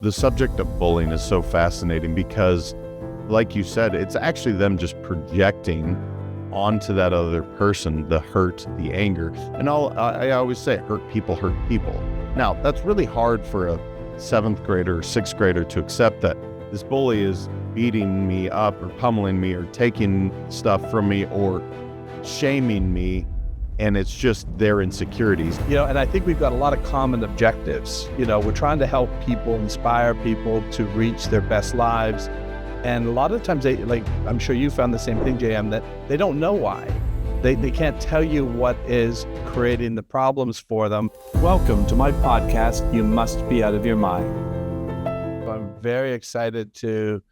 The subject of bullying is so fascinating because, like you said, it's actually them just projecting onto that other person the hurt, the anger. And I always say, hurt people hurt people. Now, that's really hard for a seventh grader or sixth grader to accept that this bully is beating me up or pummeling me or taking stuff from me or shaming me. And it's just their insecurities. And I think we've got a lot of common objectives. We're trying to help people, inspire people to reach their best lives. And a lot of times I'm sure you found the same thing, JM, that they don't know why. They can't tell you what is creating the problems for them. Welcome to my podcast, You Must Be Out of Your Mind. I'm very excited to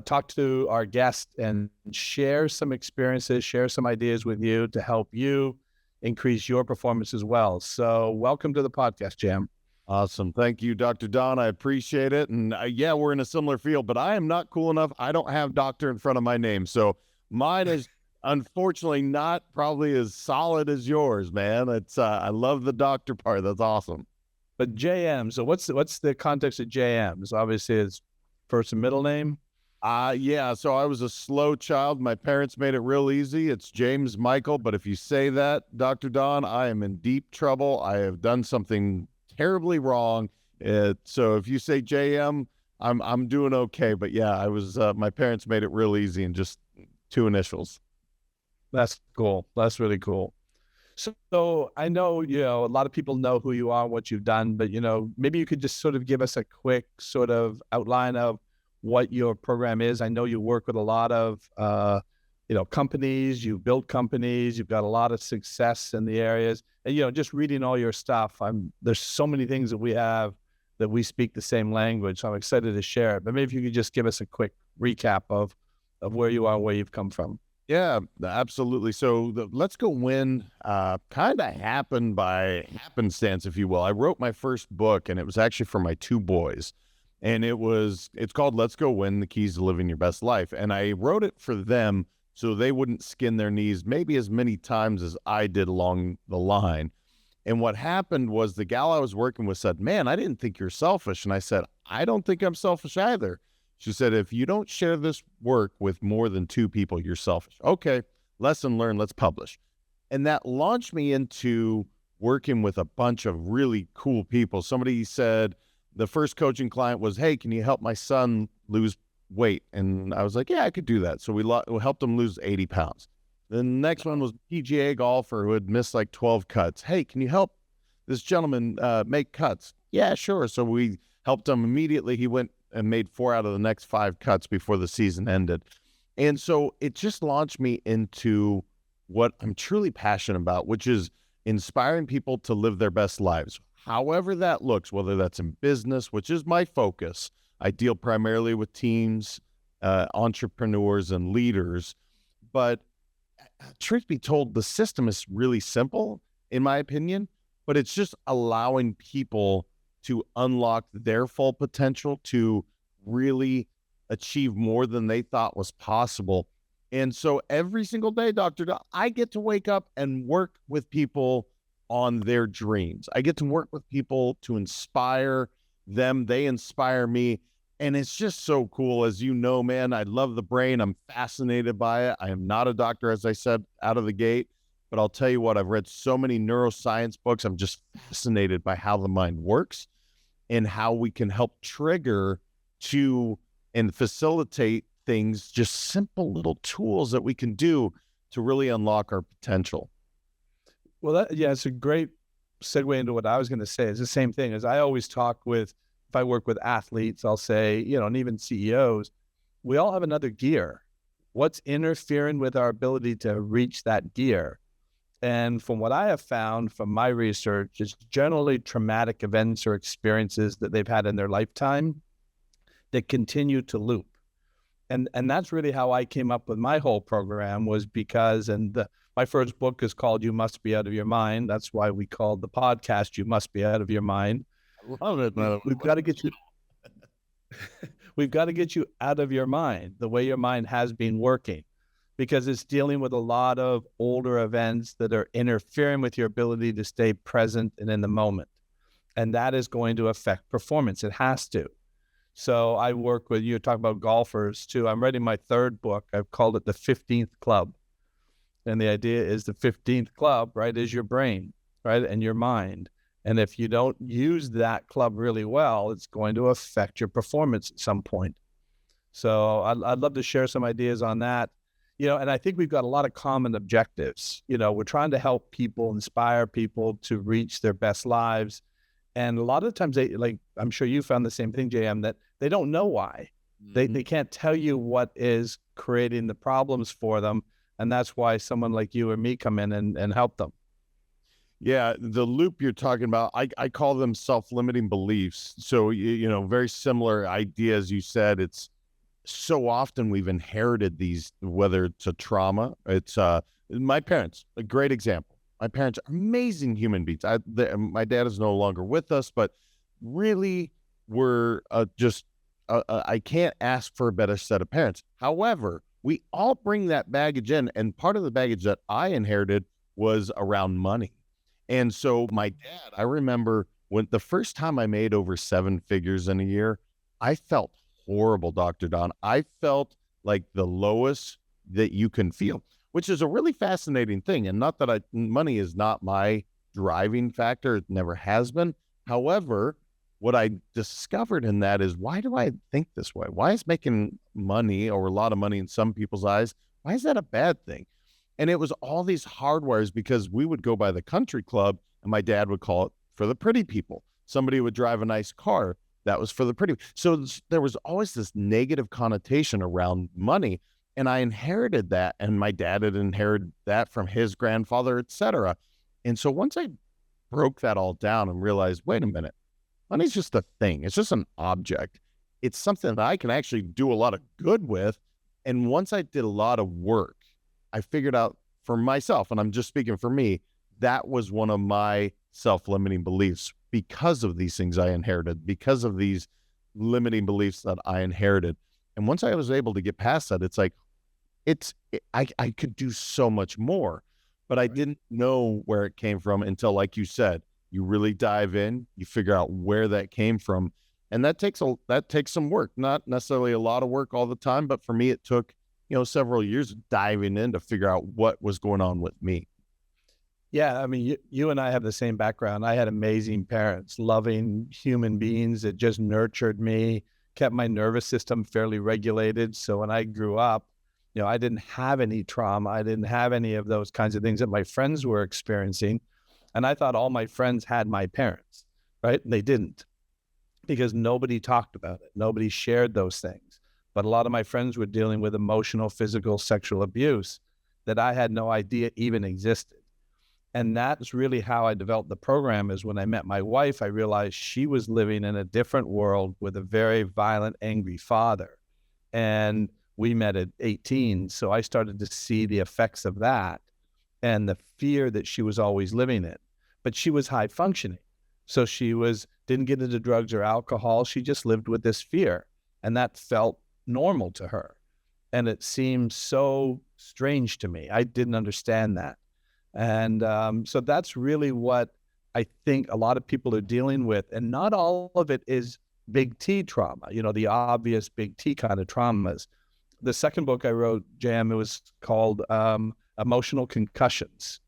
talk to our guest and share some experiences, share some ideas with you to help you increase your performance as well. So welcome to the podcast, Jam. Awesome. Thank you, Dr. Don. I appreciate it. And yeah, we're in a similar field, but I am not cool enough. I don't have doctor in front of my name. So mine is unfortunately not probably as solid as yours, man. It's I love the doctor part. That's awesome. But JM, so what's the context of JM? So obviously it's first and middle name. Yeah, so I was a slow child. My parents made it real easy. It's James Michael, but if you say that, Dr. Don, I am in deep trouble. I have done something terribly wrong. So if you say JM, I'm doing okay. But yeah, I was my parents made it real easy and just two initials. That's cool. That's really cool. So I know, a lot of people know who you are, what you've done, but maybe you could just sort of give us a quick sort of outline of what your program is. I know you work with a lot of, companies, you build companies, you've got a lot of success in the areas. And, just reading all your stuff, there's so many things that we have that we speak the same language. So I'm excited to share it. But maybe if you could just give us a quick recap of where you are, where you've come from. Yeah, absolutely. So the Let's Go Win kind of happened by happenstance, if you will. I wrote my first book, and it was actually for my two boys. And it's called Let's Go Win, The Keys to Living Your Best Life. And I wrote it for them so they wouldn't skin their knees maybe as many times as I did along the line. And what happened was the gal I was working with said, "Man, I didn't think you're selfish." And I said, "I don't think I'm selfish either." She said, "If you don't share this work with more than two people, you're selfish." Okay, lesson learned, let's publish. And that launched me into working with a bunch of really cool people. Somebody said, the first coaching client was, "Hey, can you help my son lose weight?" And I was like, "Yeah, I could do that." So we helped him lose 80 pounds. The next one was a PGA golfer who had missed like 12 cuts. "Hey, can you help this gentleman make cuts?" "Yeah, sure." So we helped him immediately. He went and made 4 out of the next 5 cuts before the season ended. And so it just launched me into what I'm truly passionate about, which is inspiring people to live their best lives. However that looks, whether that's in business, which is my focus. I deal primarily with teams, entrepreneurs, and leaders. But truth be told, the system is really simple, in my opinion, but it's just allowing people to unlock their full potential to really achieve more than they thought was possible. And so every single day, Dr. Doc, I get to wake up and work with people on their dreams. I get to work with people to inspire them. They inspire me. And it's just so cool. As you know, man, I love the brain. I'm fascinated by it. I am not a doctor, as I said, out of the gate. But I'll tell you what, I've read so many neuroscience books. I'm just fascinated by how the mind works and how we can help trigger to and facilitate things, just simple little tools that we can do to really unlock our potential. Well, it's a great segue into what I was going to say. It's the same thing as I always talk with, if I work with athletes, I'll say, and even CEOs, we all have another gear. What's interfering with our ability to reach that gear? And from what I have found from my research, it's generally traumatic events or experiences that they've had in their lifetime that continue to loop. And that's really how I came up with my whole program, was because, my first book is called You Must Be Out of Your Mind. That's why we called the podcast You Must Be Out of Your Mind. I love it, man. We've got to get you out of your mind, the way your mind has been working, because it's dealing with a lot of older events that are interfering with your ability to stay present and in the moment. And that is going to affect performance. It has to. So I work with, you talk about golfers too. I'm writing my third book. I've called it the 15th Club. And the idea is the 15th club, right, is your brain, right, and your mind. And if you don't use that club really well, it's going to affect your performance at some point. So I'd love to share some ideas on that. And I think we've got a lot of common objectives. We're trying to help people, inspire people to reach their best lives. And a lot of times I'm sure you found the same thing, JM, that they don't know why. They can't tell you what is creating the problems for them. And that's why someone like you or me come in and help them. Yeah, the loop you're talking about, I call them self-limiting beliefs. So, very similar ideas. You said it's so often we've inherited these, whether it's a trauma, it's my parents, a great example. My parents are amazing human beings. My dad is no longer with us, but really were I can't ask for a better set of parents. However, we all bring that baggage in, and part of the baggage that I inherited was around money. And so my dad, I remember when the first time I made over 7 figures in a year, I felt horrible, Dr. Don. I felt like the lowest that you can feel, which is a really fascinating thing. And not that money is not my driving factor. It never has been. However, what I discovered in that is, why do I think this way? Why is making money, or a lot of money in some people's eyes, why is that a bad thing? And it was all these hardwires, because we would go by the country club and my dad would call it for the pretty people. Somebody would drive a nice car. That was for the pretty. So there was always this negative connotation around money. And I inherited that. And my dad had inherited that from his grandfather, etc. And so once I broke that all down and realized, wait a minute, money's just a thing. It's just an object. It's something that I can actually do a lot of good with. And once I did a lot of work, I figured out for myself, and I'm just speaking for me, that was one of my self-limiting beliefs, because of these things I inherited, because of these limiting beliefs that I inherited. And once I was able to get past that, it's like, I could do so much more, but I didn't know where it came from until, like you said, you really dive in, you figure out where that came from. And that takes some work, not necessarily a lot of work all the time, but for me, it took, several years of diving in to figure out what was going on with me. Yeah, I mean, you and I have the same background. I had amazing parents, loving human beings that just nurtured me, kept my nervous system fairly regulated. So when I grew up, I didn't have any trauma. I didn't have any of those kinds of things that my friends were experiencing. And I thought all my friends had my parents, right? And they didn't, because nobody talked about it. Nobody shared those things. But a lot of my friends were dealing with emotional, physical, sexual abuse that I had no idea even existed. And that's really how I developed the program. Is when I met my wife, I realized she was living in a different world with a very violent, angry father. And we met at 18. So I started to see the effects of that and the fear that she was always living in. But she was high functioning. So didn't get into drugs or alcohol. She just lived with this fear. And that felt normal to her. And it seemed so strange to me. I didn't understand that. And so that's really what I think a lot of people are dealing with. And not all of it is big T trauma, the obvious big T kind of traumas. The second book I wrote, JM, it was called Emotional Concussions.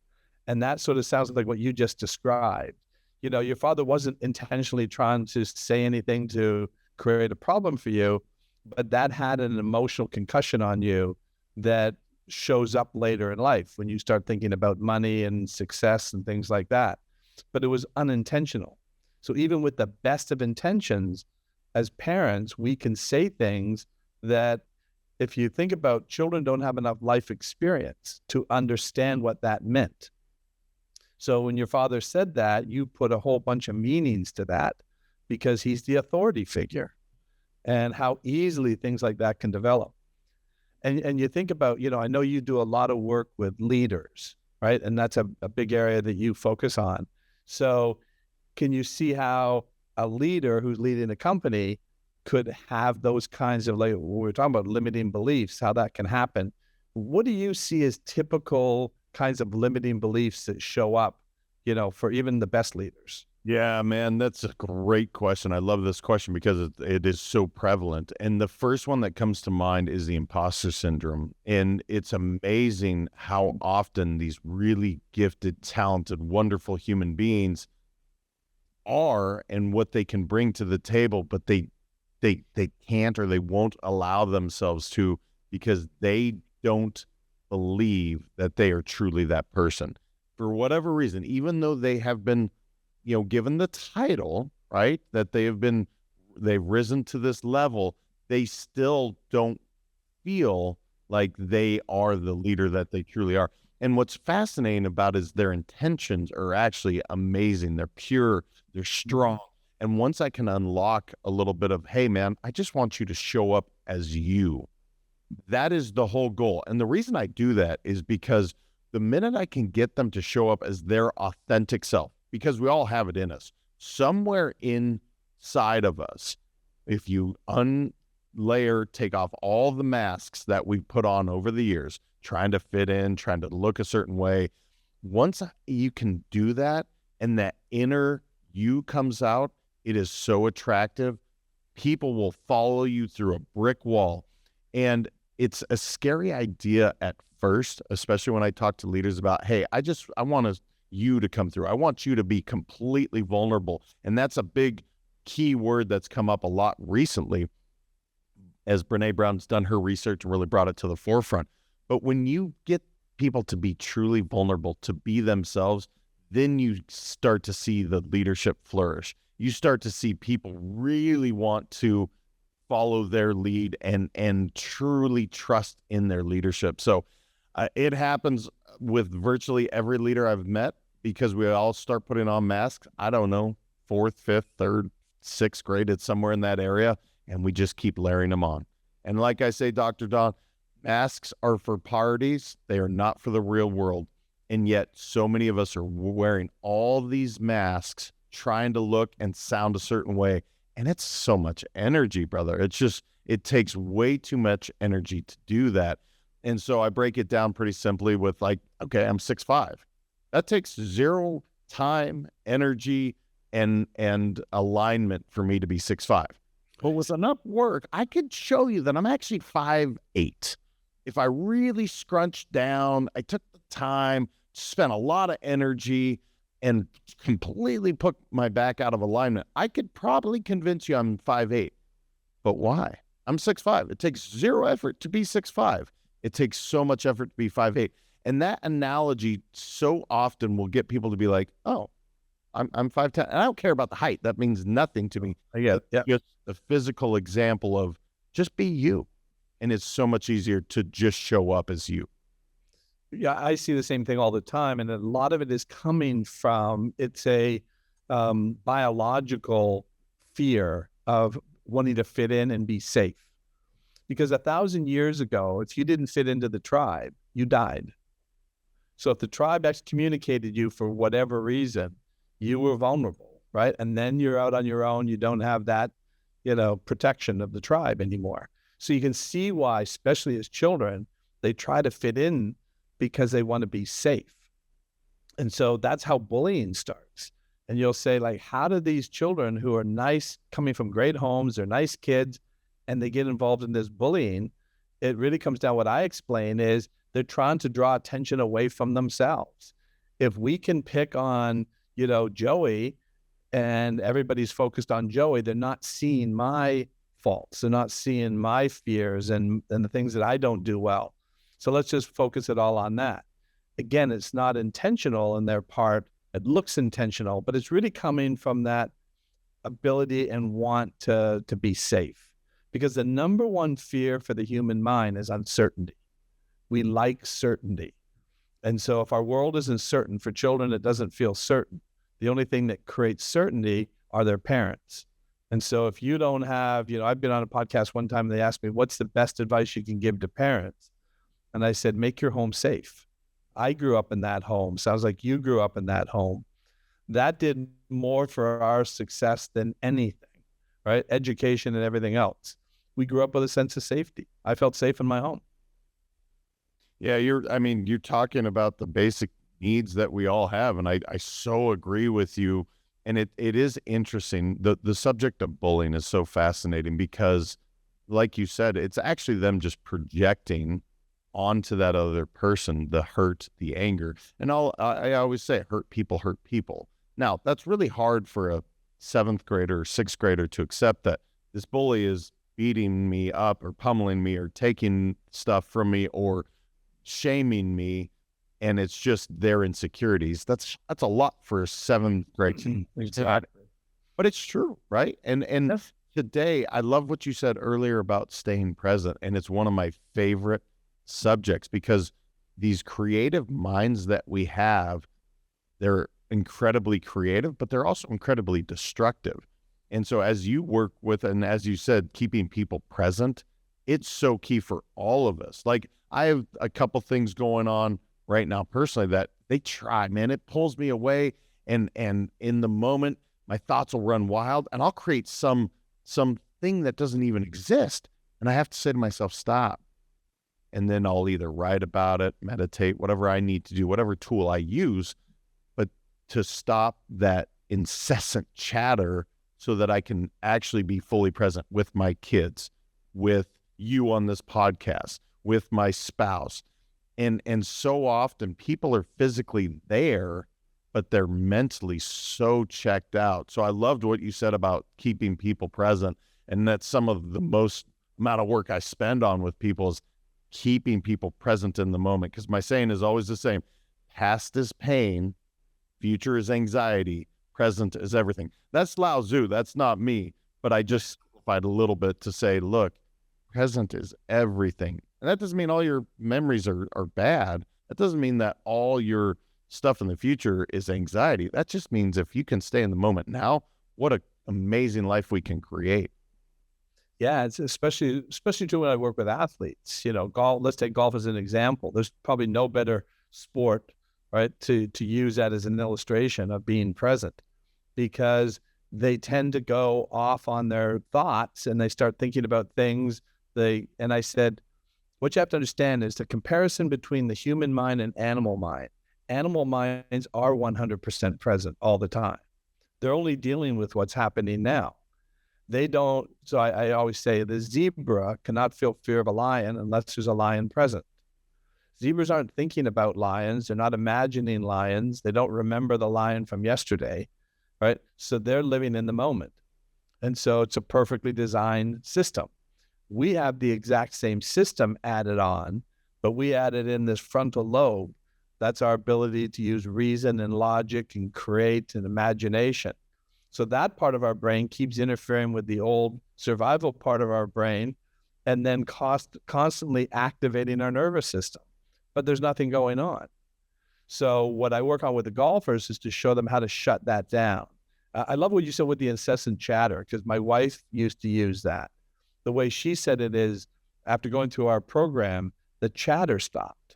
And that sort of sounds like what you just described. Your father wasn't intentionally trying to say anything to create a problem for you, but that had an emotional concussion on you that shows up later in life when you start thinking about money and success and things like that. But it was unintentional. So even with the best of intentions, as parents, we can say things that, if you think about, children don't have enough life experience to understand what that meant. So when your father said that, you put a whole bunch of meanings to that, because he's the authority figure, and how easily things like that can develop. And you think about, I know you do a lot of work with leaders, right? And that's a big area that you focus on. So can you see how a leader who's leading a company could have those kinds of, like we're talking about limiting beliefs, how that can happen? What do you see as typical kinds of limiting beliefs that show up, for even the best leaders? Yeah, man, that's a great question. I love this question because it is so prevalent. And the first one that comes to mind is the imposter syndrome. And it's amazing how often these really gifted, talented, wonderful human beings are and what they can bring to the table, but they can't or they won't allow themselves to because they don't believe that they are truly that person. For whatever reason, even though they have been, given the title, right, that they've risen to this level, they still don't feel like they are the leader that they truly are. And what's fascinating about is their intentions are actually amazing. They're pure, they're strong. And once I can unlock a little bit of, hey, man, I just want you to show up as you. That is the whole goal. And the reason I do that is because the minute I can get them to show up as their authentic self, because we all have it in us, somewhere inside of us, if you take off all the masks that we've put on over the years, trying to fit in, trying to look a certain way, once you can do that and that inner you comes out, it is so attractive. People will follow you through a brick wall. And it's a scary idea at first, especially when I talk to leaders about, hey, I want you to come through. I want you to be completely vulnerable. And that's a big key word that's come up a lot recently as Brene Brown's done her research and really brought it to the forefront. But when you get people to be truly vulnerable, to be themselves, then you start to see the leadership flourish. You start to see people really want to follow their lead and truly trust in their leadership. So it happens with virtually every leader I've met because we all start putting on masks. I don't know, fourth, fifth, third, sixth grade, it's somewhere in that area. And we just keep layering them on. And like I say, Dr. Don, masks are for parties. They are not for the real world. And yet so many of us are wearing all these masks, trying to look and sound a certain way. And it's so much energy, brother. It takes way too much energy to do that. And so I break it down pretty simply with like, okay, I'm 6'5". That takes zero time, energy, and alignment for me to be 6'5". But with enough work, I could show you that I'm actually 5'8". If I really scrunched down, I took the time, spent a lot of energy, and completely put my back out of alignment, I could probably convince you I'm 5'8". But why? I'm 6'5". It takes zero effort to be 6'5". It takes so much effort to be 5'8". And that analogy so often will get people to be like, oh, I'm 5'10", and I don't care about the height. That means nothing to me. Yeah, yeah. Just a physical example of just be you. And it's so much easier to just show up as you. Yeah, I see the same thing all the time. And a lot of it is coming from, it's a biological fear of wanting to fit in and be safe. Because 1,000 years ago, if you didn't fit into the tribe, you died. So if the tribe excommunicated you for whatever reason, you were vulnerable, right? And then you're out on your own. You don't have that, protection of the tribe anymore. So you can see why, especially as children, they try to fit in because they want to be safe. And so that's how bullying starts. And you'll say, like, how do these children who are nice, coming from great homes, they're nice kids, and they get involved in this bullying? It really comes down, what I explain is they're trying to draw attention away from themselves. If we can pick on, Joey, and everybody's focused on Joey, they're not seeing my faults. They're not seeing my fears and the things that I don't do well. So let's just focus it all on that. Again, it's not intentional in their part. It looks intentional, but it's really coming from that ability and want to be safe. Because the number one fear for the human mind is uncertainty. We like certainty. And so if our world isn't certain, for children, it doesn't feel certain. The only thing that creates certainty are their parents. And so if you don't have, I've been on a podcast one time, and they asked me, what's the best advice you can give to parents? And I said, make your home safe. I grew up in that home. Sounds like you grew up in that home. That did more for our success than anything, right? Education and everything else. We grew up with a sense of safety. I felt safe in my home. Yeah, you're talking about the basic needs that we all have. And I so agree with you. And it is interesting. The subject of bullying is so fascinating because, like you said, it's actually them just projecting onto that other person the hurt, the anger. And I always say, hurt people hurt people. Now, that's really hard for a seventh grader or sixth grader to accept, that this bully is beating me up or pummeling me or taking stuff from me or shaming me, and it's just their insecurities. That's a lot for a seventh grade kid. Exactly. But it's true, right? And Yes. today, I love what you said earlier about staying present, and it's one of my favorite subjects because these creative minds that we have, they're incredibly creative, but they're also incredibly destructive. And so as you work with, and as you said, keeping people present, it's so key for all of us. Like, I have a couple things going on right now personally that they try, man, it pulls me away. And in the moment, my thoughts will run wild and I'll create some thing that doesn't even exist. And I have to say to myself, stop. And then I'll either write about it, meditate, whatever I need to do, whatever tool I use, but to stop that incessant chatter so that I can actually be fully present with my kids, with you on this podcast, with my spouse. And so often people are physically there, but they're mentally so checked out. So I loved what you said about keeping people present. And that's some of the most amount of work I spend on with people, is keeping people present in the moment. Because my saying is always the same: past is pain, future is anxiety, present is everything. That's Lao Tzu. That's not me. But I just simplified a little bit to say, look, present is everything. And that doesn't mean all your memories are bad. That doesn't mean that all your stuff in the future is anxiety. That just means if you can stay in the moment now, what an amazing life we can create. Yeah, it's especially true when I work with athletes. Golf. Let's take golf as an example. There's probably no better sport, right, to use that as an illustration of being present, because they tend to go off on their thoughts and they start thinking about things. And I said, what you have to understand is the comparison between the human mind and animal mind. Animal minds are 100% present all the time. They're only dealing with what's happening now. They don't. So I always say the zebra cannot feel fear of a lion unless there's a lion present. Zebras aren't thinking about lions. They're not imagining lions. They don't remember the lion from yesterday, right? So they're living in the moment. And so it's a perfectly designed system. We have the exact same system added on, but we added in this frontal lobe. That's our ability to use reason and logic and create and imagination. So that part of our brain keeps interfering with the old survival part of our brain, and then constantly activating our nervous system. But there's nothing going on. So what I work on with the golfers is to show them how to shut that down. I love what you said with the incessant chatter, because my wife used to use that. The way she said it is, after going through our program, the chatter stopped.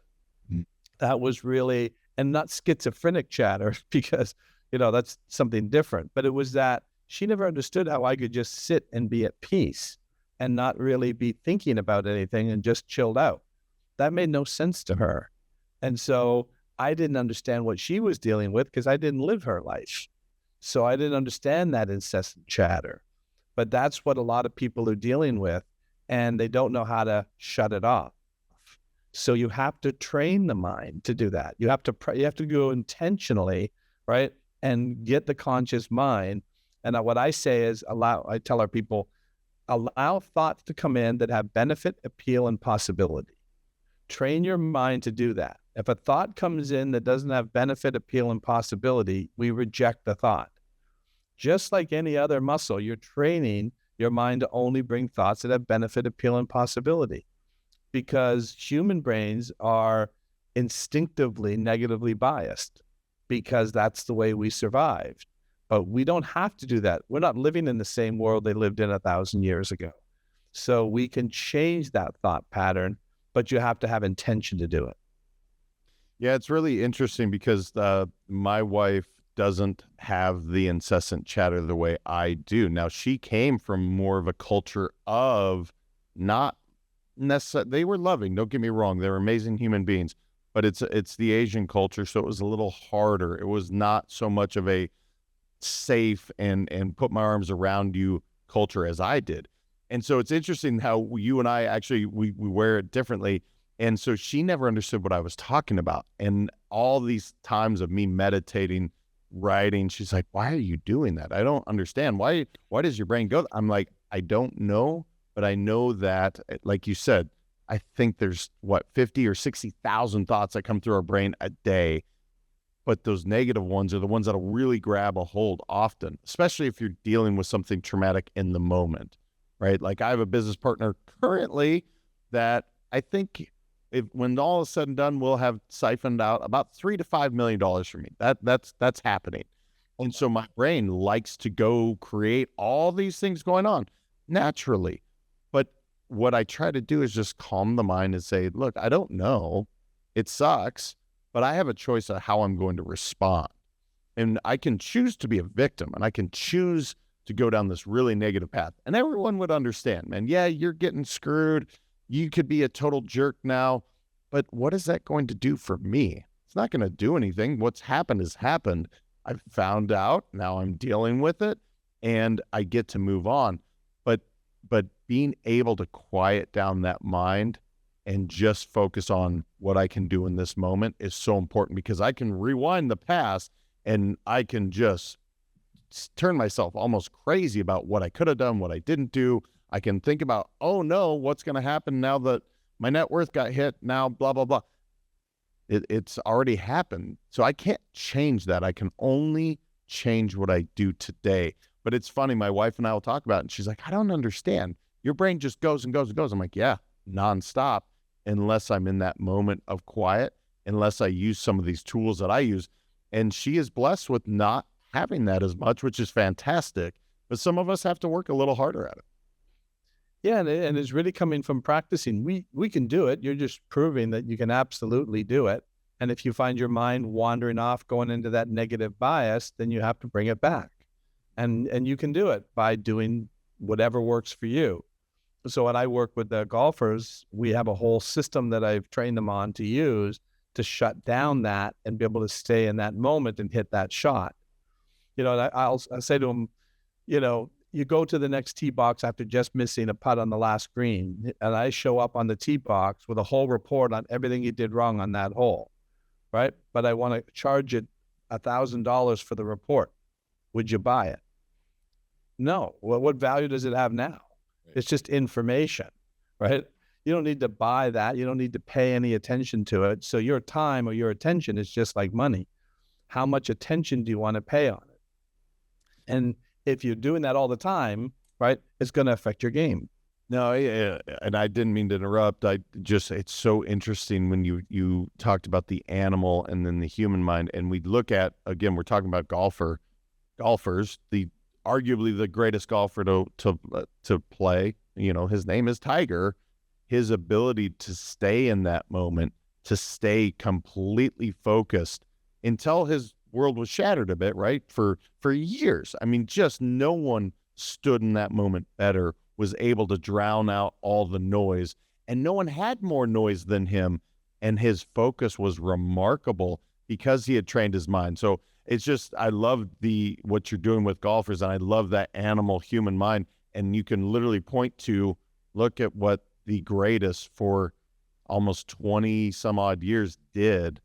Mm. That was really, and not schizophrenic chatter, because that's something different. But it was that she never understood how I could just sit and be at peace and not really be thinking about anything and just chilled out. That made no sense to her. And so I didn't understand what she was dealing with because I didn't live her life. So I didn't understand that incessant chatter. But that's what a lot of people are dealing with, and they don't know how to shut it off. So you have to train the mind to do that. You have to go intentionally, right? And get the conscious mind. And what I say is I tell our people, allow thoughts to come in that have benefit, appeal, and possibility. Train your mind to do that. If a thought comes in that doesn't have benefit, appeal, and possibility, we reject the thought. Just like any other muscle, you're training your mind to only bring thoughts that have benefit, appeal, and possibility, because human brains are instinctively negatively biased, because that's the way we survived. But we don't have to do that. We're not living in the same world they lived in 1,000 years ago. So we can change that thought pattern, but you have to have intention to do it. Yeah, it's really interesting because my wife doesn't have the incessant chatter the way I do. Now, she came from more of a culture of not necessarily, they were loving, don't get me wrong, they were amazing human beings, but it's the Asian culture, so it was a little harder. It was not so much of a safe and put my arms around you culture as I did. And so it's interesting how you and I actually, we wear it differently. And so she never understood what I was talking about. And all these times of me meditating, writing, she's like, why are you doing that? I don't understand. Why does your brain go? I'm like, I don't know, but I know that, like you said, I think there's 50 or 60,000 thoughts that come through our brain a day. But those negative ones are the ones that'll really grab a hold often, especially if you're dealing with something traumatic in the moment, right? Like I have a business partner currently that I think when all is said and done, we'll have siphoned out about $3 to $5 million for me. That's happening. And so my brain likes to go create all these things going on naturally. But what I try to do is just calm the mind and say, look, I don't know. It sucks, but I have a choice of how I'm going to respond. And I can choose to be a victim, and I can choose to go down this really negative path. And everyone would understand, man, yeah, you're getting screwed. You could be a total jerk now, but what is that going to do for me? It's not going to do anything. What's happened has happened. I've found out. Now I'm dealing with it, and I get to move on. But being able to quiet down that mind and just focus on what I can do in this moment is so important, because I can rewind the past and I can just turn myself almost crazy about what I could have done, what I didn't do. I can think about, oh no, what's going to happen now that my net worth got hit, now blah, blah, blah. It's already happened. So I can't change that. I can only change what I do today. But it's funny, my wife and I will talk about it, and she's like, I don't understand. Your brain just goes and goes and goes. I'm like, yeah, nonstop, unless I'm in that moment of quiet, unless I use some of these tools that I use. And she is blessed with not having that as much, which is fantastic. But some of us have to work a little harder at it. Yeah, and it's really coming from practicing. We can do it. You're just proving that you can absolutely do it. And if you find your mind wandering off, going into that negative bias, then you have to bring it back. And you can do it by doing whatever works for you. So when I work with the golfers, we have a whole system that I've trained them on to use to shut down that and be able to stay in that moment and hit that shot. And I'll say to them, you go to the next tee box after just missing a putt on the last green, and I show up on the tee box with a whole report on everything you did wrong on that hole, right? But I want to charge it $1,000 for the report. Would you buy it? No. Well, what value does it have now? It's just information, right? You don't need to buy that. You don't need to pay any attention to it. So your time or your attention is just like money. How much attention do you want to pay on it? And if you're doing that all the time, right, it's going to affect your game. No, and I didn't mean to interrupt. It's so interesting when you talked about the animal and then the human mind. And we look at, again, we're talking about golfers, arguably the greatest golfer to play, his name is Tiger. His ability to stay in that moment, to stay completely focused until his world was shattered a bit, right? For years. I mean, just no one stood in that moment better, was able to drown out all the noise, and no one had more noise than him. And his focus was remarkable because he had trained his mind. So it's just, I love what you're doing with golfers, and I love that animal human mind. And you can literally point to, look at what the greatest for almost 20 some odd years did,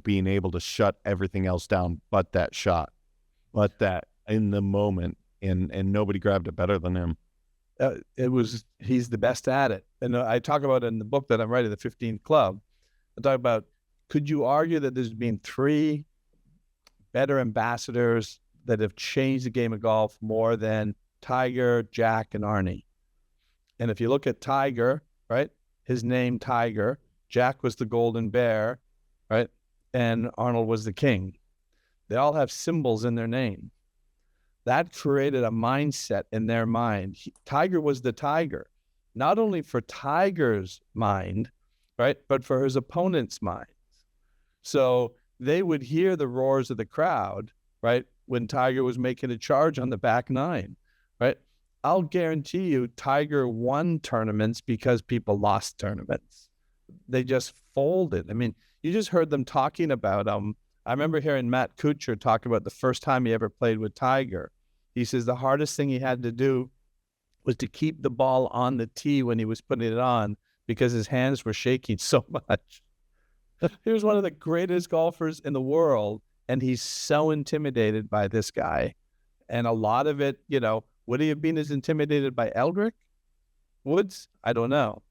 being able to shut everything else down but that shot, but that in the moment, and nobody grabbed it better than him. He's the best at it. And I talk about it in the book that I'm writing, The 15th Club. I talk about, could you argue that there's been 3 better ambassadors that have changed the game of golf more than Tiger, Jack, and Arnie? And if you look at Tiger, right, his name Tiger, Jack was the golden bear, right, and Arnold was the king. They all have symbols in their name. That created a mindset in their mind. Tiger was the tiger, not only for Tiger's mind, right, but for his opponent's mind. So they would hear the roars of the crowd, right, when Tiger was making a charge on the back 9, right? I'll guarantee you Tiger won tournaments because people lost tournaments. They just folded. I mean, you just heard them talking about I remember hearing Matt Kuchar talk about the first time he ever played with Tiger. He says the hardest thing he had to do was to keep the ball on the tee when he was putting it on because his hands were shaking so much. He was one of the greatest golfers in the world, and he's so intimidated by this guy. And a lot of it, would he have been as intimidated by Eldrick Woods? I don't know.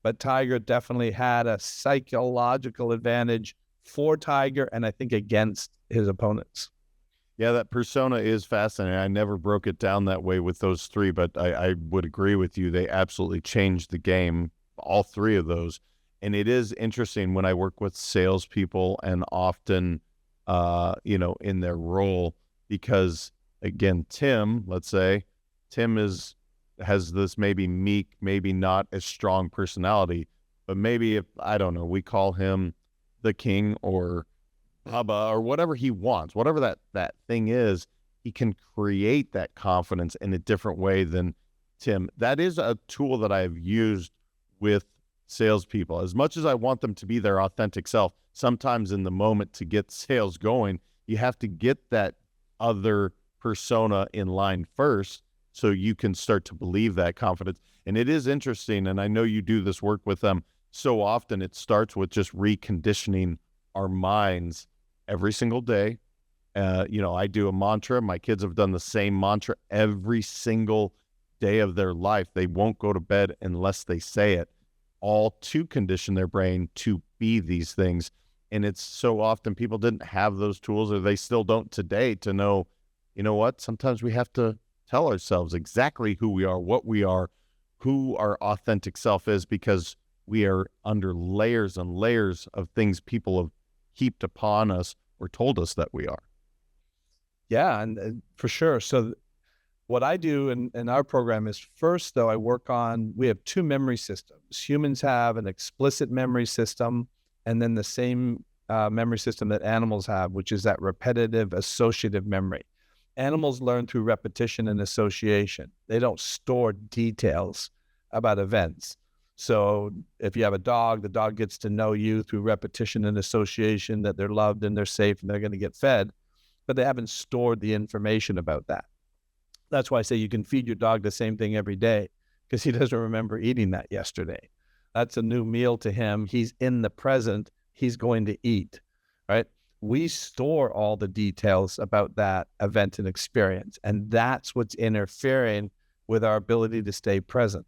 But Tiger definitely had a psychological advantage for Tiger, and I think against his opponents. Yeah, that persona is fascinating. I never broke it down that way with those three, but I would agree with you. They absolutely changed the game, all three of those. And it is interesting when I work with salespeople and often, in their role, because again, let's say, Tim has this maybe meek, maybe not as strong personality, but maybe if, I don't know, we call him the king or Bubba or whatever he wants, whatever that thing is, he can create that confidence in a different way than Tim. That is a tool that I've used with salespeople. As much as I want them to be their authentic self, sometimes in the moment to get sales going, you have to get that other persona in line first so you can start to believe that confidence. And it is interesting, and I know you do this work with them so often, it starts with just reconditioning our minds every single day. I do a mantra. My kids have done the same mantra every single day of their life. They won't go to bed unless they say it, all to condition their brain to be these things. And it's so often people didn't have those tools, or they still don't today, to know, what? Sometimes we have to tell ourselves exactly who we are, what we are, who our authentic self is, because we are under layers and layers of things people have heaped upon us or told us that we are. Yeah, and for sure. So what I do in our program is, first, though, we have two memory systems. Humans have an explicit memory system, and then the same memory system that animals have, which is that repetitive associative memory. Animals learn through repetition and association. They don't store details about events. So if you have a dog, the dog gets to know you through repetition and association, that they're loved and they're safe and they're going to get fed, but they haven't stored the information about that. That's why I say you can feed your dog the same thing every day, because he doesn't remember eating that yesterday. That's a new meal to him. He's in the present. He's going to eat, right? We store all the details about that event and experience, and that's what's interfering with our ability to stay present.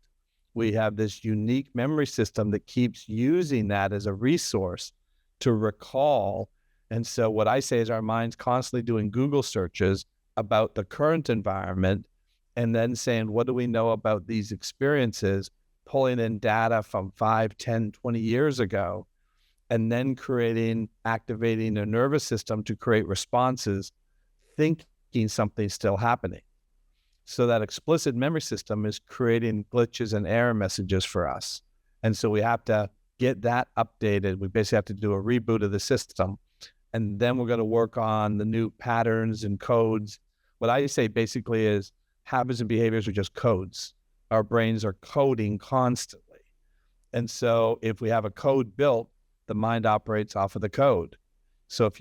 We have this unique memory system that keeps using that as a resource to recall. And so what I say is our mind's constantly doing Google searches about the current environment, and then saying, what do we know about these experiences, pulling in data from 5, 10, 20 years ago, and then activating a nervous system to create responses, thinking something's still happening. So that explicit memory system is creating glitches and error messages for us. And so we have to get that updated. We basically have to do a reboot of the system. And then we're going to work on the new patterns and codes. What I say basically is habits and behaviors are just codes. Our brains are coding constantly. And so if we have a code built, the mind operates off of the code. So if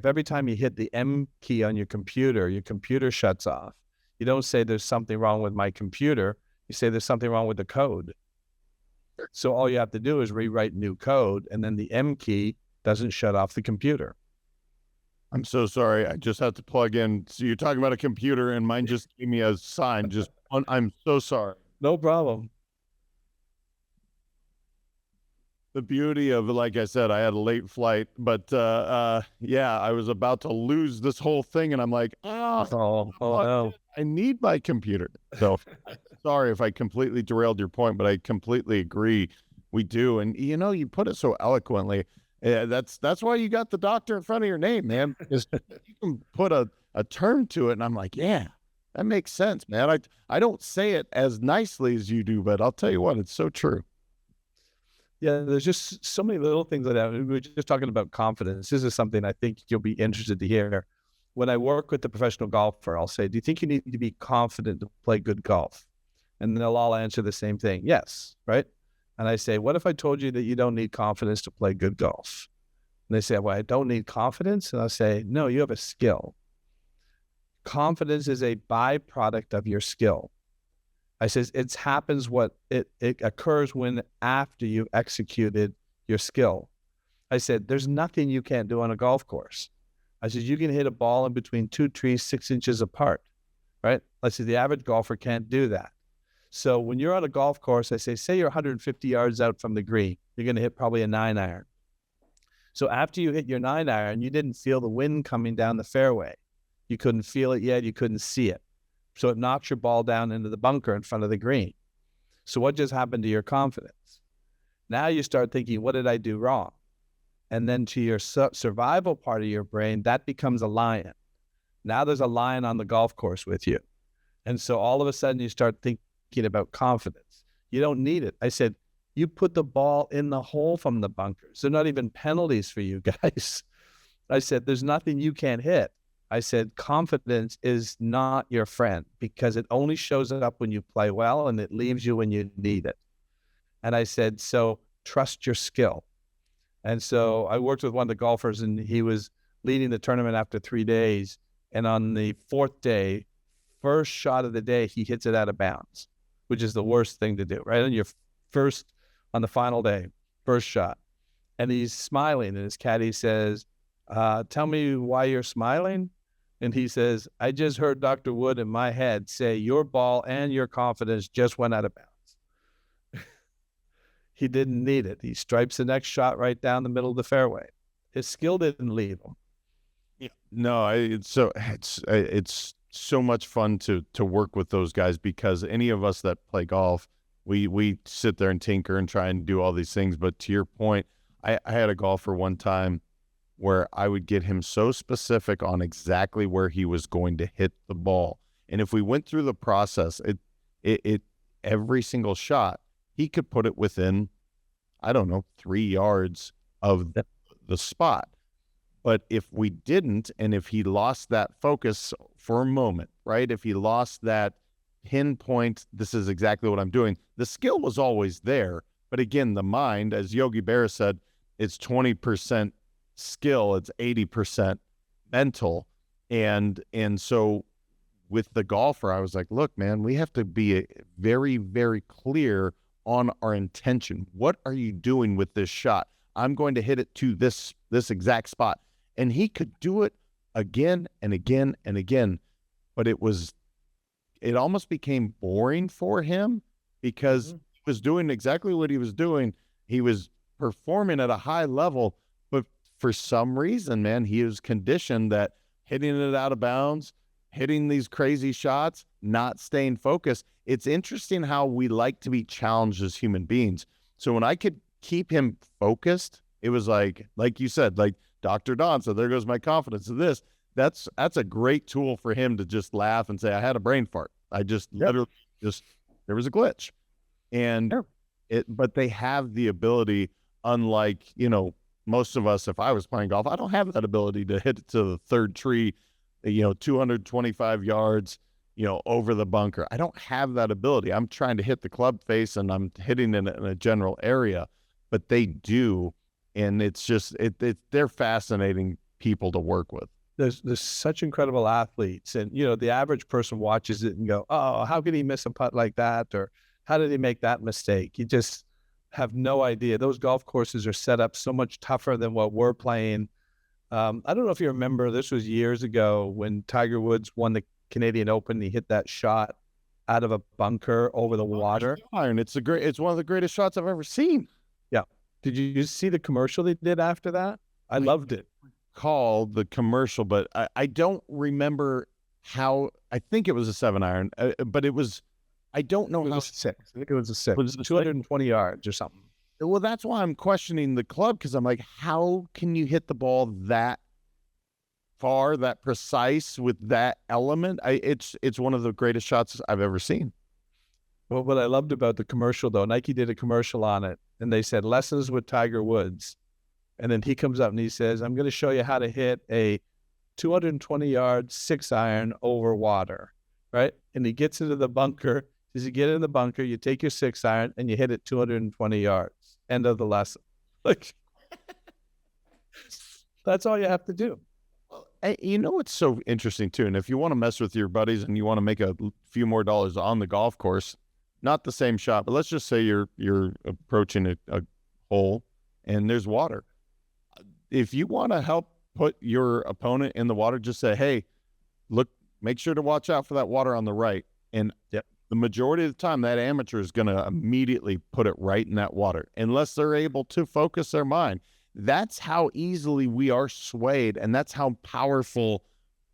every time you hit the M key on your computer shuts off, you don't say there's something wrong with my computer. You say there's something wrong with the code. So all you have to do is rewrite new code, and then the M key doesn't shut off the computer. I'm so sorry. I just have to plug in. So you're talking about a computer, and mine just gave me a sign. I'm so sorry. No problem. The beauty of, like I said, I had a late flight, but I was about to lose this whole thing, and I'm like, no. I need my computer. So sorry if I completely derailed your point, but I completely agree. We do, and you put it so eloquently. That's why you got the doctor in front of your name, man. Because you can put a term to it, and I'm like, yeah, that makes sense, man. I don't say it as nicely as you do, but I'll tell you what, it's so true. Yeah, there's just so many little things like that. We were just talking about confidence. This is something I think you'll be interested to hear. When I work with the professional golfer, I'll say, do you think you need to be confident to play good golf? And they'll all answer the same thing. Yes, right? And I say, what if I told you that you don't need confidence to play good golf? And they say, well, I don't need confidence. And I say, no, you have a skill. Confidence is a byproduct of your skill. I says, it happens it occurs when after you've executed your skill. I said, there's nothing you can't do on a golf course. I said, you can hit a ball in between two trees 6 inches apart, right? I said, the average golfer can't do that. So when you're on a golf course, I say you're 150 yards out from the green, you're going to hit probably a 9-iron. So after you hit your 9-iron, you didn't feel the wind coming down the fairway. You couldn't feel it yet. You couldn't see it. So it knocks your ball down into the bunker in front of the green. So what just happened to your confidence? Now you start thinking, what did I do wrong? And then to your survival part of your brain, that becomes a lion. Now there's a lion on the golf course with you. And so all of a sudden you start thinking about confidence. You don't need it. I said, you put the ball in the hole from the bunkers. They're not even penalties for you guys. I said, there's nothing you can't hit. I said, confidence is not your friend because it only shows up when you play well and it leaves you when you need it. And I said, so trust your skill. And so I worked with one of the golfers and he was leading the tournament after 3 days. And on the 4th day, first shot of the day, he hits it out of bounds, which is the worst thing to do, right? On your first, on the final day, first shot. And he's smiling and his caddy says, tell me why you're smiling. And he says, I just heard Dr. Wood in my head say your ball and your confidence just went out of bounds. He didn't need it. He stripes the next shot right down the middle of the fairway. His skill didn't leave him. Yeah. No, it's so much fun to work with those guys because any of us that play golf, we sit there and tinker and try and do all these things. But to your point, I had a golfer one time where I would get him so specific on exactly where he was going to hit the ball. And if we went through the process, it every single shot, he could put it within, I don't know, 3 yards of the spot. But if we didn't, and if he lost that focus for a moment, right? If he lost that pinpoint, this is exactly what I'm doing, the skill was always there. But again, the mind, as Yogi Berra said, it's 20% skill, it's 80% mental. And so with the golfer, I was like, look, man, we have to be very, very clear on our intention. What are you doing with this shot? I'm going to hit it to this exact spot. And he could do it again and again and again. But it almost became boring for him because he was doing exactly what he was doing. He was performing at a high level, but for some reason, man, he was conditioned that hitting it out of bounds, hitting these crazy shots, not staying focused. It's interesting how we like to be challenged as human beings. So when I could keep him focused, it was like you said, like Dr. Don said, there goes my confidence in this. That's a great tool for him to just laugh and say, I had a brain fart. I just literally there was a glitch. And but they have the ability, unlike, most of us, if I was playing golf, I don't have that ability to hit it to the third tree, 225 yards, over the bunker. I don't have that ability. I'm trying to hit the club face and I'm hitting in a general area, but they do. And it's just, they're fascinating people to work with. There's such incredible athletes, and the average person watches it and go, oh, how could he miss a putt like that? Or how did he make that mistake? You just have no idea. Those golf courses are set up so much tougher than what we're playing. I don't know if you remember, this was years ago when Tiger Woods won the Canadian Open. He hit that shot out of a bunker over the water. Iron. It's one of the greatest shots I've ever seen. Yeah. Did you see the commercial they did after that? I loved it. Called the commercial, but I don't remember how. I think it was a 7-iron, but it was. I don't know how. It was 6. I think it was a 6. Was it 220 yards or something? Well, that's why I'm questioning the club, because I'm like, how can you hit the ball that far, that precise with that element? It's one of the greatest shots I've ever seen. Well, what I loved about the commercial, though, Nike did a commercial on it, and they said lessons with Tiger Woods. And then he comes up and he says, I'm going to show you how to hit a 220-yard 6-iron over water, right? And he gets into the bunker. As you get in the bunker, you take your 6-iron and you hit it 220 yards. End of the lesson. Like, That's all you have to do. You know what's so interesting too, and if you want to mess with your buddies and you want to make a few more dollars on the golf course, not the same shot, but let's just say you're approaching a hole and there's water. If you want to help put your opponent in the water, just say, hey, look, make sure to watch out for that water on the right. And the majority of the time, that amateur is going to immediately put it right in that water, unless they're able to focus their mind. That's how easily we are swayed, and that's how powerful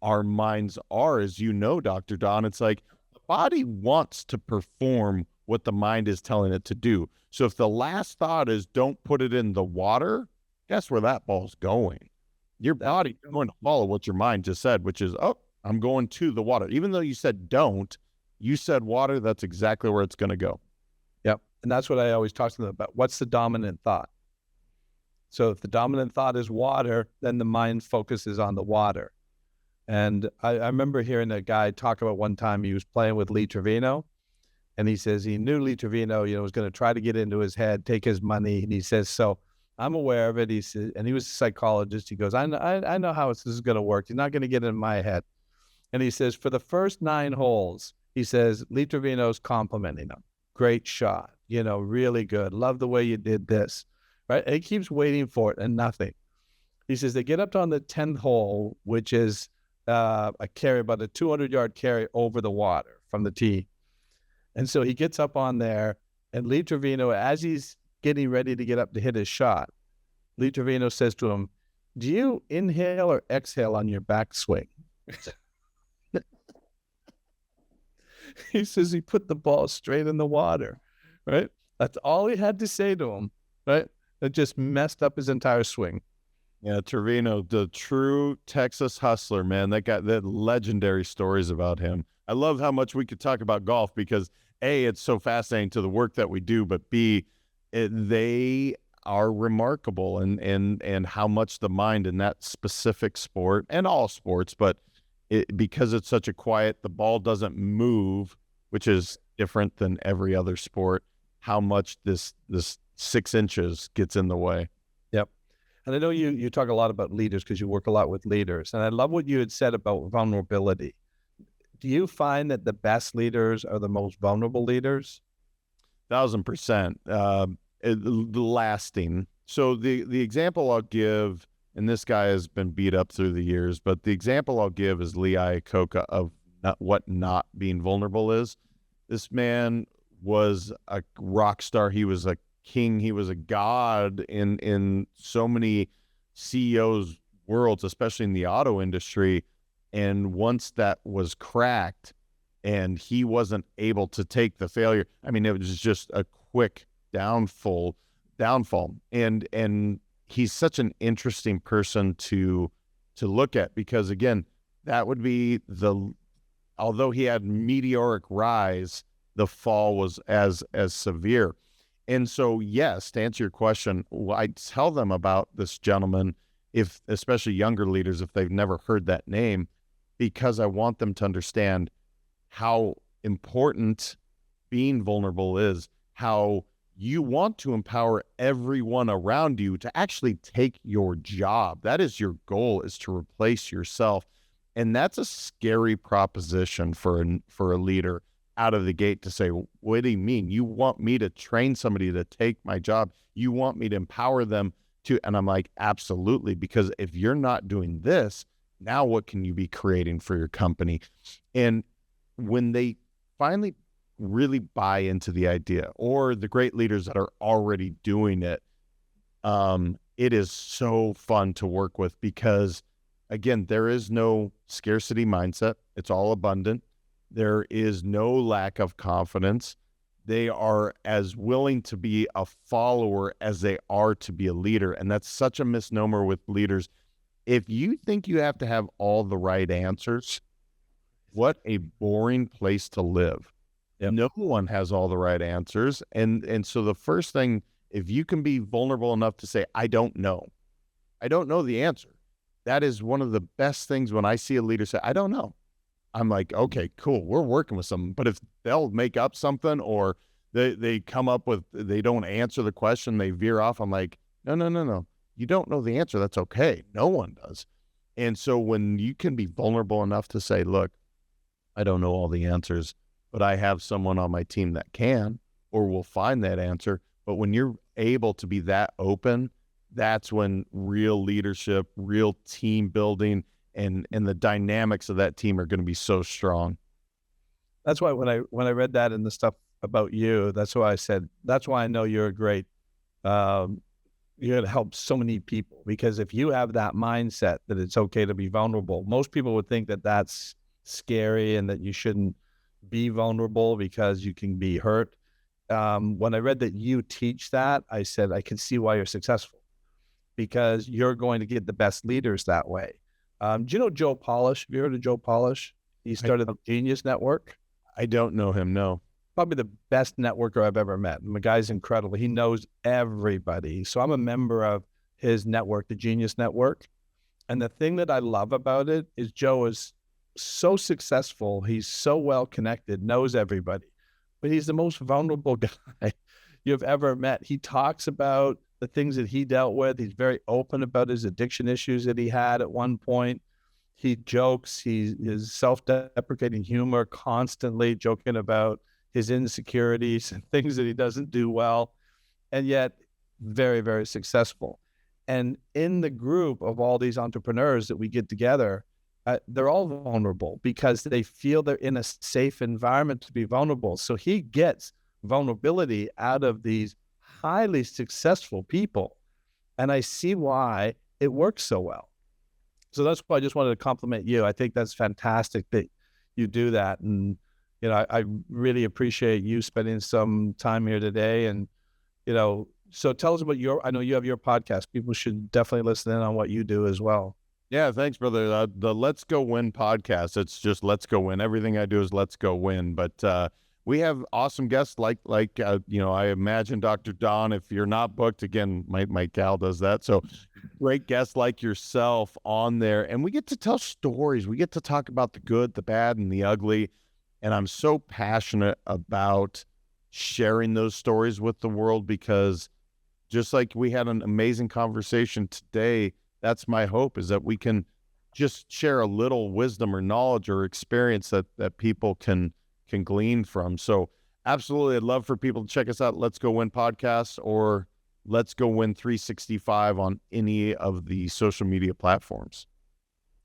our minds are, as you know, Dr. Don. It's like the body wants to perform what the mind is telling it to do. So if the last thought is don't put it in the water, guess where that ball's going? Your body is going to follow what your mind just said, which is, oh, I'm going to the water. Even though you said don't, you said water, that's exactly where it's going to go. Yep. And that's what I always talk to them about. What's the dominant thought? So if the dominant thought is water, then the mind focuses on the water. And I remember hearing a guy talk about one time he was playing with Lee Trevino, and he says he knew Lee Trevino, was going to try to get into his head, take his money. And he says, so I'm aware of it. He said, and he was a psychologist. He goes, I know how this is going to work. He's not going to get in my head. And he says, for the first 9 holes, he says, Lee Trevino's complimenting him. Great shot. Really good. Love the way you did this. Right? And he keeps waiting for it and nothing. He says they get up on the 10th hole, which is a carry, about a 200-yard carry over the water from the tee. And so he gets up on there, and Lee Trevino, as he's getting ready to get up to hit his shot, Lee Trevino says to him, do you inhale or exhale on your backswing? He says he put the ball straight in the water, right? That's all he had to say to him, right? It just messed up his entire swing. Yeah, Trevino, the true Texas hustler, man. That got that legendary stories about him. I love how much we could talk about golf because A, it's so fascinating to the work that we do, but B, they are remarkable and how much the mind in that specific sport and all sports, but because it's such a quiet, the ball doesn't move, which is different than every other sport, how much this 6 inches gets in the way. Yep. And I know you talk a lot about leaders because you work a lot with leaders. And I love what you had said about vulnerability. Do you find that the best leaders are the most vulnerable leaders? 1,000%. Lasting. So the example I'll give, and this guy has been beat up through the years, but the example I'll give is Lee Iacocca of what not being vulnerable is. This man was a rock star. He was a king. He was a god in so many CEOs' worlds, especially in the auto industry. And once that was cracked and he wasn't able to take the failure, I mean, it was just a quick downfall. And he's such an interesting person to look at because, again, that would be although he had meteoric rise, the fall was as severe. And so, yes, to answer your question, I tell them about this gentleman, especially younger leaders, if they've never heard that name, because I want them to understand how important being vulnerable is, how you want to empower everyone around you to actually take your job. That is your goal, is to replace yourself. And that's a scary proposition for a leader out of the gate to say, what do you mean? You want me to train somebody to take my job? You want me to empower them to, and I'm like, absolutely. Because if you're not doing this, now what can you be creating for your company? And when they finally really buy into the idea, or the great leaders that are already doing it, it is so fun to work with because, again, there is no scarcity mindset. It's all abundant. There is no lack of confidence. They are as willing to be a follower as they are to be a leader. And that's such a misnomer with leaders. If you think you have to have all the right answers, what a boring place to live. Yep. No one has all the right answers. And so the first thing, if you can be vulnerable enough to say, I don't know the answer. That is one of the best things when I see a leader say, I don't know. I'm like, okay, cool. We're working with someone. But if they'll make up something or they come up with, they don't answer the question, they veer off. I'm like, no. you don't know the answer. That's okay. No one does. And so when you can be vulnerable enough to say, look, I don't know all the answers, but I have someone on my team that can, or will find that answer. But when you're able to be that open, that's when real leadership, real team building, and the dynamics of that team are going to be so strong. That's why when I read that and the stuff about you, that's why I said, that's why I know you're a great, um, you're going to help so many people, because if you have that mindset that it's okay to be vulnerable, most people would think that that's scary and that you shouldn't be vulnerable because you can be hurt. When I read that you teach that, I said, I can see why you're successful, because you're going to get the best leaders that way. Do you know Joe Polish? Have you heard of Joe Polish? He I, started the Genius Network. I don't know him, no. Probably the best networker I've ever met. And the guy's incredible. He knows everybody. So I'm a member of his network, the Genius Network. And the thing that I love about it is Joe is so successful. He's so well connected, knows everybody, but he's the most vulnerable guy you've ever met. He talks about the things that he dealt with. He's very open about his addiction issues that he had at one point. He jokes. He is self-deprecating humor, constantly joking about his insecurities and things that he doesn't do well, and yet very, very successful. And in the group of all these entrepreneurs that we get together, they're all vulnerable because they feel they're in a safe environment to be vulnerable. So he gets vulnerability out of these highly successful people. And I see why it works so well. So that's why I just wanted to compliment you. I think that's fantastic that you do that. And, I really appreciate you spending some time here today. And, so tell us about I know you have your podcast. People should definitely listen in on what you do as well. Yeah, thanks, brother. The Let's Go Win podcast, it's just Let's Go Win. Everything I do is Let's Go Win. But we have awesome guests like I imagine Dr. Don, if you're not booked, again, my gal does that. So great guests like yourself on there. And we get to tell stories. We get to talk about the good, the bad, and the ugly. And I'm so passionate about sharing those stories with the world, because just like we had an amazing conversation today, that's my hope, is that we can just share a little wisdom or knowledge or experience that people can glean from. So absolutely, I'd love for people to check us out. Let's Go Win podcast, or Let's Go Win 365 on any of the social media platforms.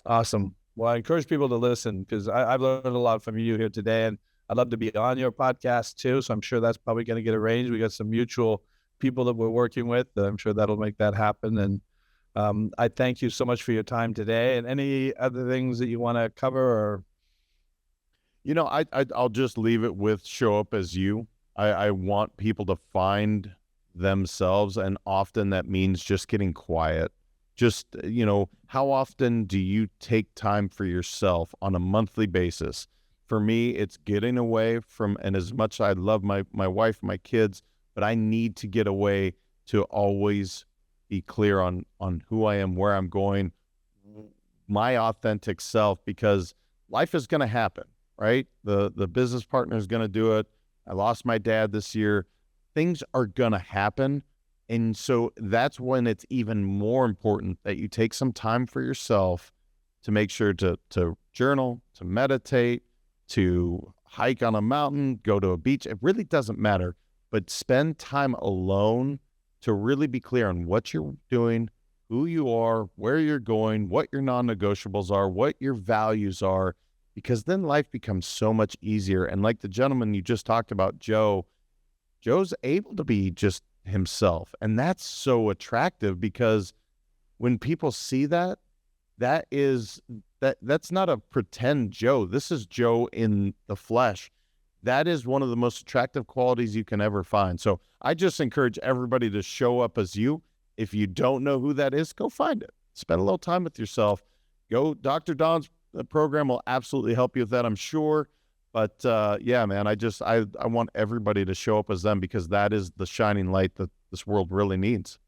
Awesome. Well, I encourage people to listen, because I've learned a lot from you here today, and I'd love to be on your podcast too. So I'm sure that's probably going to get arranged. We got some mutual people that we're working with. I'm sure that'll make that happen. And I thank you so much for your time today. And any other things that you want to cover? Or I'll just leave it with show up as you. I want people to find themselves, and often that means just getting quiet. Just, how often do you take time for yourself on a monthly basis? For me, it's getting away from, and as much as I love my wife, my kids, but I need to get away to always be clear on who I am, where I'm going, my authentic self, because life is going to happen, right? The business partner is going to do it. I lost my dad this year. Things are going to happen. And so that's when it's even more important that you take some time for yourself to make sure to journal, to meditate, to hike on a mountain, go to a beach. It really doesn't matter, but spend time alone to really be clear on what you're doing, who you are, where you're going, what your non-negotiables are, what your values are, because then life becomes so much easier. And like the gentleman you just talked about, Joe's able to be just himself. And that's so attractive, because when people see that's not a pretend Joe. This is Joe in the flesh. That is one of the most attractive qualities you can ever find. So I just encourage everybody to show up as you. If you don't know who that is, go find it. Spend a little time with yourself. Go, Dr. Don's program will absolutely help you with that, I'm sure. But yeah, man, I want everybody to show up as them, because that is the shining light that this world really needs.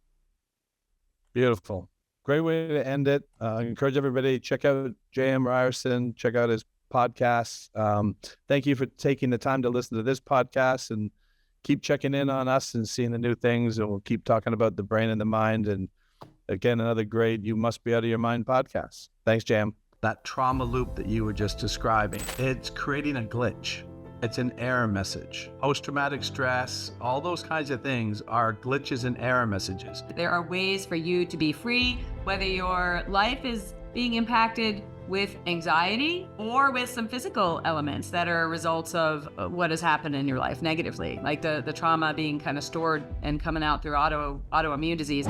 Beautiful. Great way to end it. I encourage everybody to check out JM Ryerson, check out his podcasts. Thank you for taking the time to listen to this podcast, and keep checking in on us and seeing the new things. And we'll keep talking about the brain and the mind. And Again, another great You Must Be Out of Your Mind podcast. Thanks, Jam. That trauma loop that you were just describing, it's creating a glitch. It's an error message. Post-traumatic stress, all those kinds of things are glitches and error messages. There are ways for you to be free, whether your life is being impacted with anxiety or with some physical elements that are results of what has happened in your life negatively, like the trauma being kind of stored and coming out through autoimmune disease.